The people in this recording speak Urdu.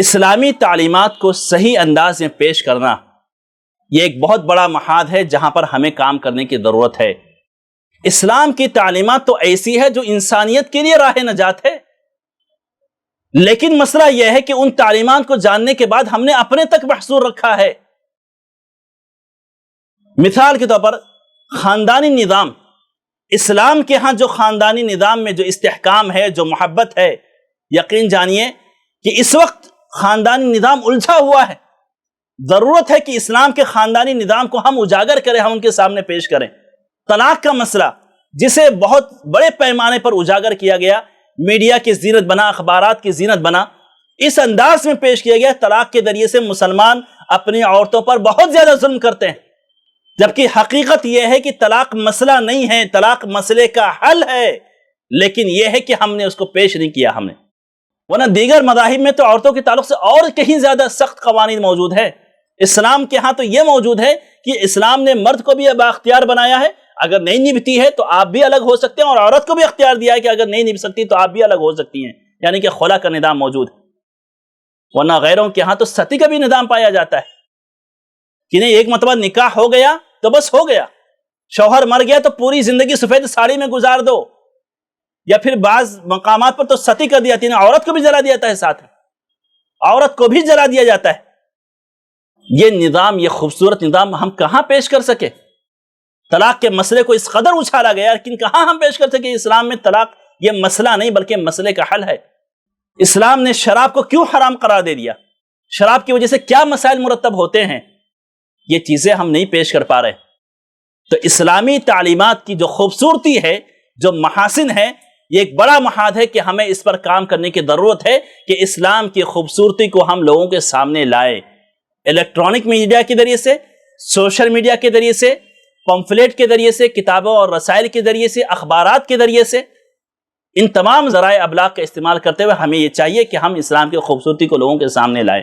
اسلامی تعلیمات کو صحیح انداز میں پیش کرنا یہ ایک بہت بڑا محاذ ہے جہاں پر ہمیں کام کرنے کی ضرورت ہے۔ اسلام کی تعلیمات تو ایسی ہے جو انسانیت کے لیے راہ نجات ہے، لیکن مسئلہ یہ ہے کہ ان تعلیمات کو جاننے کے بعد ہم نے اپنے تک محصور رکھا ہے۔ مثال کے طور پر خاندانی نظام، اسلام کے ہاں جو خاندانی نظام میں جو استحکام ہے، جو محبت ہے، یقین جانیے کہ اس وقت خاندانی نظام الجھا ہوا ہے۔ ضرورت ہے کہ اسلام کے خاندانی نظام کو ہم اجاگر کریں، ہم ان کے سامنے پیش کریں۔ طلاق کا مسئلہ جسے بہت بڑے پیمانے پر اجاگر کیا گیا، میڈیا کی زینت بنا، اخبارات کی زینت بنا، اس انداز میں پیش کیا گیا طلاق کے ذریعے سے مسلمان اپنی عورتوں پر بہت زیادہ ظلم کرتے ہیں، جبکہ حقیقت یہ ہے کہ طلاق مسئلہ نہیں ہے، طلاق مسئلے کا حل ہے، لیکن یہ ہے کہ ہم نے اس کو پیش نہیں کیا ہم نے۔ ورنہ دیگر مذاہب میں تو عورتوں کے تعلق سے اور کہیں زیادہ سخت قوانین موجود ہے۔ اسلام کے ہاں تو یہ موجود ہے کہ اسلام نے مرد کو بھی بااختیار بنایا ہے، اگر نہیں نبھتی ہے تو آپ بھی الگ ہو سکتے ہیں، اور عورت کو بھی اختیار دیا ہے کہ اگر نہیں نبھ سکتی تو آپ بھی الگ ہو سکتی ہیں، یعنی کہ خلا کا نظام موجود ہے۔ ورنہ غیروں کے ہاں تو ستی کا بھی نظام پایا جاتا ہے کہ نہیں، ایک مرتبہ نکاح ہو گیا تو بس ہو گیا، شوہر مر گیا تو پوری زندگی سفید ساڑی میں گزار دو، یا پھر بعض مقامات پر تو ستی کر دیا جاتی ہے، عورت کو بھی جلا دیا جاتا ہے، ساتھ میں عورت کو بھی جلا دیا جاتا ہے۔ یہ نظام، یہ خوبصورت نظام ہم کہاں پیش کر سکے؟ طلاق کے مسئلے کو اس قدر اچھالا گیا، لیکن کہاں ہم پیش کر سکے؟ اسلام میں طلاق یہ مسئلہ نہیں بلکہ مسئلے کا حل ہے۔ اسلام نے شراب کو کیوں حرام قرار دے دیا؟ شراب کی وجہ سے کیا مسائل مرتب ہوتے ہیں؟ یہ چیزیں ہم نہیں پیش کر پا رہے۔ تو اسلامی تعلیمات کی جو خوبصورتی ہے، جو محاسن ہے، یہ ایک بڑا محاذ ہے کہ ہمیں اس پر کام کرنے کی ضرورت ہے کہ اسلام کی خوبصورتی کو ہم لوگوں کے سامنے لائے، الیکٹرانک میڈیا کے ذریعے سے، سوشل میڈیا کے ذریعے سے، پمفلیٹ کے ذریعے سے، کتابوں اور رسائل کے ذریعے سے، اخبارات کے ذریعے سے، ان تمام ذرائع ابلاغ کا استعمال کرتے ہوئے ہمیں یہ چاہیے کہ ہم اسلام کی خوبصورتی کو لوگوں کے سامنے لائیں۔